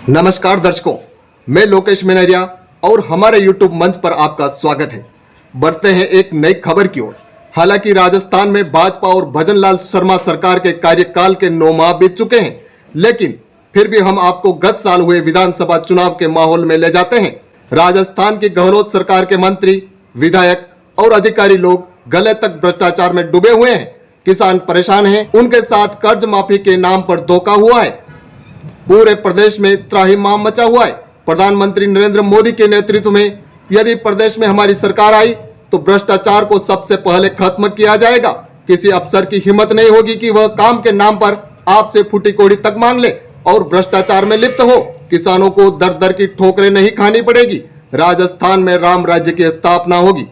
नमस्कार दर्शकों, मैं लोकेश मेनरिया और हमारे YouTube मंच पर आपका स्वागत है। बढ़ते हैं एक नई खबर की ओर। हालांकि राजस्थान में भाजपा और भजन लाल शर्मा सरकार के कार्यकाल के 9 माह बीत चुके हैं, लेकिन फिर भी हम आपको गत साल हुए विधानसभा चुनाव के माहौल में ले जाते हैं। राजस्थान की गहलोत सरकार के मंत्री, विधायक और अधिकारी लोग गले तक भ्रष्टाचार में डूबे हुए हैं। किसान परेशान हैं, उनके साथ कर्ज माफी के नाम पर धोखा हुआ है। पूरे प्रदेश में त्राहिमाम मचा हुआ है। प्रधानमंत्री नरेंद्र मोदी के नेतृत्व में यदि प्रदेश में हमारी सरकार आई तो भ्रष्टाचार को सबसे पहले खत्म किया जाएगा। किसी अफसर की हिम्मत नहीं होगी कि वह काम के नाम पर आपसे फूटी कौड़ी तक मांग ले और भ्रष्टाचार में लिप्त हो। किसानों को दर दर की ठोकरें नहीं खानी पड़ेगी। राजस्थान में राम राज्य की स्थापना होगी।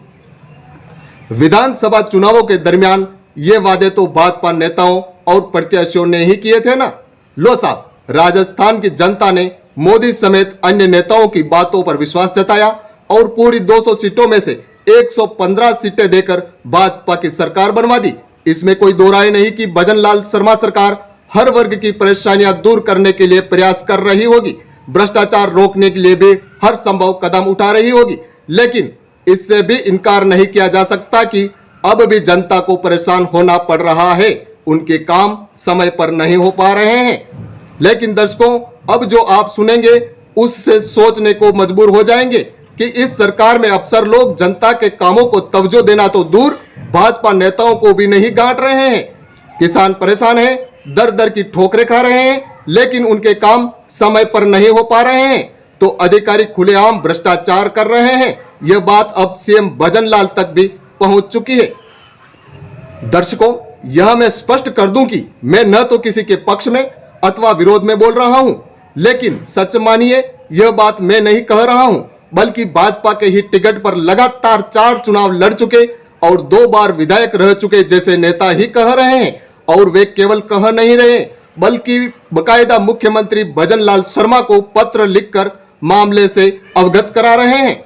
विधानसभा चुनावों के दरमियान ये वादे तो भाजपा नेताओं और प्रत्याशियों ने ही किए थे ना। लो साहब, राजस्थान की जनता ने मोदी समेत अन्य नेताओं की बातों पर विश्वास जताया और पूरी 200 सीटों में से 115 सीटें देकर भाजपा की सरकार बनवा दी। इसमें कोई दो राय नहीं कि भजन लाल शर्मा सरकार हर वर्ग की परेशानियां दूर करने के लिए प्रयास कर रही होगी, भ्रष्टाचार रोकने के लिए भी हर संभव कदम उठा रही होगी। लेकिन इससे भी इनकार नहीं किया जा सकता कि अब भी जनता को परेशान होना पड़ रहा है। उनके काम समय पर नहीं हो पा रहे हैं। लेकिन दर्शकों, अब जो आप सुनेंगे उससे सोचने को मजबूर हो जाएंगे कि इस सरकार में अफसर लोग जनता के कामों को तवज्जो देना तो दूर, भाजपा नेताओं को भी नहीं गांठ रहे हैं। किसान परेशान हैं, दर दर की ठोकरें खा रहे हैं, लेकिन उनके काम समय पर नहीं हो पा रहे हैं तो अधिकारी खुलेआम भ्रष्टाचार कर रहे हैं। यह बात अब सीएम भजन लाल तक भी पहुंच चुकी है। दर्शकों, यह मैं स्पष्ट कर दूं कि मैं न तो किसी के पक्ष में अथवा विरोध में बोल रहा हूं, लेकिन सच मानिए यह बात मैं नहीं कह रहा हूं, बल्कि भाजपा के ही टिकट पर लगातार 4 चुनाव लड़ चुके और 2 बार विधायक रह चुके जैसे नेता ही कह रहे हैं। और वे केवल कह नहीं रहे, बल्कि बकायदा मुख्यमंत्री भजन लाल शर्मा को पत्र लिखकर मामले से अवगत करा रहे हैं।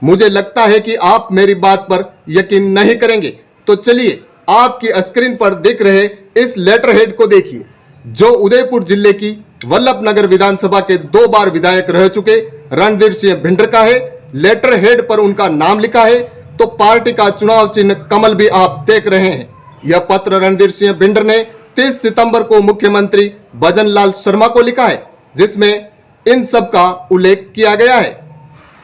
मुझे लगता है कि आप मेरी बात पर यकीन नहीं करेंगे, तो चलिए आपकी स्क्रीन पर दिख रहे इस लेटर हेड को देखिए, जो उदयपुर जिले की वल्लभनगर विधानसभा के 2 बार विधायक रह चुके रणधीर सिंह भिंडर का है। लेटर हेड पर उनका नाम लिखा है तो पार्टी का चुनाव चिन्ह कमल भी आप देख रहे हैं। यह पत्र रणधीर सिंह भिंडर ने 30 सितंबर को मुख्यमंत्री भजन लाल शर्मा को लिखा है, जिसमें इन सब का उल्लेख किया गया है।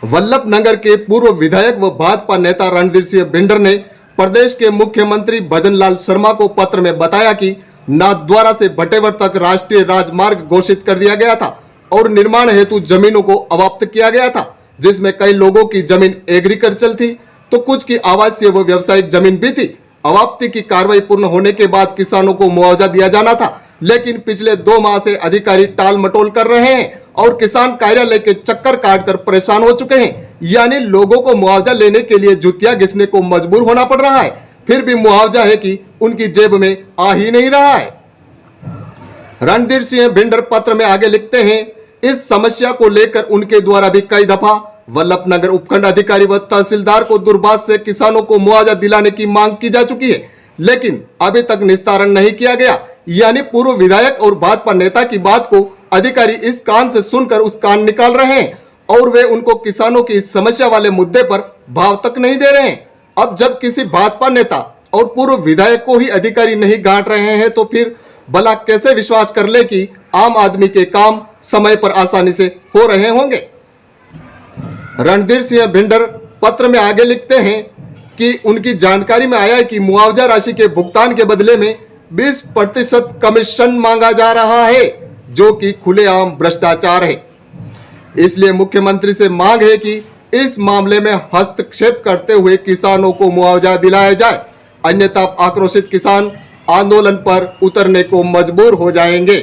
वल्लभनगर के पूर्व विधायक व भाजपा नेता रणधीर सिंह भिंडर ने प्रदेश के मुख्यमंत्री भजन लाल शर्मा को पत्र में बताया कि नाथद्वारा से भटेवर तक राष्ट्रीय राजमार्ग घोषित कर दिया गया था और निर्माण हेतु जमीनों को अवाप्त किया गया था, जिसमें कई लोगों की जमीन एग्रीकल्चर थी तो कुछ की आवासीय व व्यावसायिक जमीन भी थी। अवाप्ति की कार्रवाई पूर्ण होने के बाद किसानों को मुआवजा दिया जाना था, लेकिन पिछले 2 माह से अधिकारी टाल मटोल कर रहे हैं और किसान कार्यालय के चक्कर काटकर परेशान हो चुके हैं। यानी लोगों को मुआवजा लेने के लिए जुतिया घिसने को मजबूर होना पड़ रहा है, फिर भी मुआवजा है कि उनकी जेब में आ ही नहीं रहा है। रणधीर सिंह भिंडर पत्र में आगे लिखते हैं, इस समस्या को लेकर उनके द्वारा भी कई दफा वल्लभनगर उपखंड अधिकारी व तहसीलदार को दूरभाष से किसानों को मुआवजा दिलाने की मांग की जा चुकी है, लेकिन अभी तक निस्तारण नहीं किया गया। यानी पूर्व विधायक और भाजपा नेता की बात को अधिकारी इस कान से सुनकर उस कान निकाल रहे हैं और वे उनको किसानों की इस समस्या वाले मुद्दे पर भाव तक नहीं दे रहे हैं। अब जब किसी भाजपा नेता और पूर्व विधायक को ही अधिकारी नहीं गांठ रहे हैं तो फिर भला कैसे विश्वास कर ले कि आम आदमी के काम समय पर आसानी से हो रहे होंगे। रणधीर सिंह भिंडर पत्र में आगे लिखते हैं कि उनकी जानकारी में आया है कि मुआवजा राशि के भुगतान के बदले में 20% कमीशन मांगा जा रहा है, जो कि खुलेआम भ्रष्टाचार है। इसलिए मुख्यमंत्री से मांग है कि इस मामले में हस्तक्षेप करते हुए किसानों को मुआवजा दिलाया जाए, अन्यथा आक्रोशित किसान आंदोलन पर उतरने को मजबूर हो जाएंगे।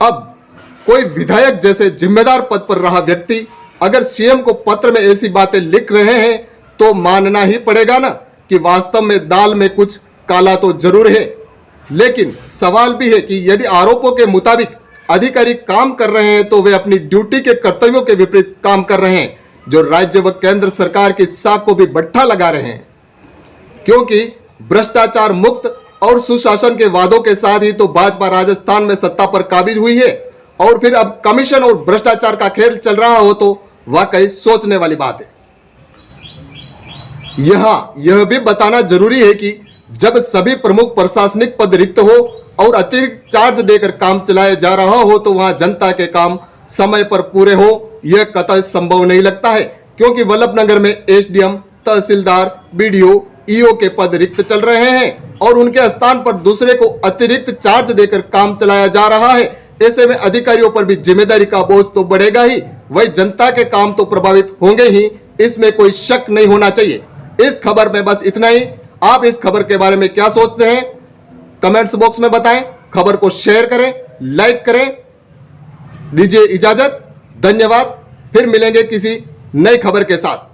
अब कोई विधायक जैसे जिम्मेदार पद पर रहा व्यक्ति अगर सीएम को पत्र में ऐसी बातें लिख रहे हैं तो मानना ही पड़ेगा ना कि वास्तव में दाल में कुछ काला तो जरूर है। लेकिन सवाल भी है कि यदि आरोपों के मुताबिक अधिकारी काम कर रहे हैं तो वे अपनी ड्यूटी के कर्तव्यों के विपरीत काम कर रहे हैं, जो राज्य व केंद्र सरकार की साख को भी बट्ठा लगा रहे हैं। क्योंकि भ्रष्टाचार मुक्त और सुशासन के वादों के साथ ही तो भाजपा राजस्थान में सत्ता पर काबिज हुई है और फिर अब कमीशन और भ्रष्टाचार का खेल चल रहा हो तो वाकई सोचने वाली बात है। यहां यह भी बताना जरूरी है कि जब सभी प्रमुख प्रशासनिक पद रिक्त हो और अतिरिक्त चार्ज देकर काम चलाया जा रहा हो तो वहां जनता के काम समय पर पूरे हो यह कतई संभव नहीं लगता है, क्योंकि वल्लभनगर में एसडीएम, तहसीलदार, बीडीओ, ईओ के पद रिक्त चल रहे हैं और उनके स्थान पर दूसरे को अतिरिक्त चार्ज देकर काम चलाया जा रहा है। ऐसे में अधिकारियों पर भी जिम्मेदारी का बोझ तो बढ़ेगा ही, वही जनता के काम तो प्रभावित होंगे ही, इसमें कोई शक नहीं होना चाहिए। इस खबर में बस इतना ही। आप इस खबर के बारे में क्या सोचते हैं कमेंट्स बॉक्स में बताएं। खबर को शेयर करें, लाइक करें। दीजिए इजाजत, धन्यवाद। फिर मिलेंगे किसी नई खबर के साथ।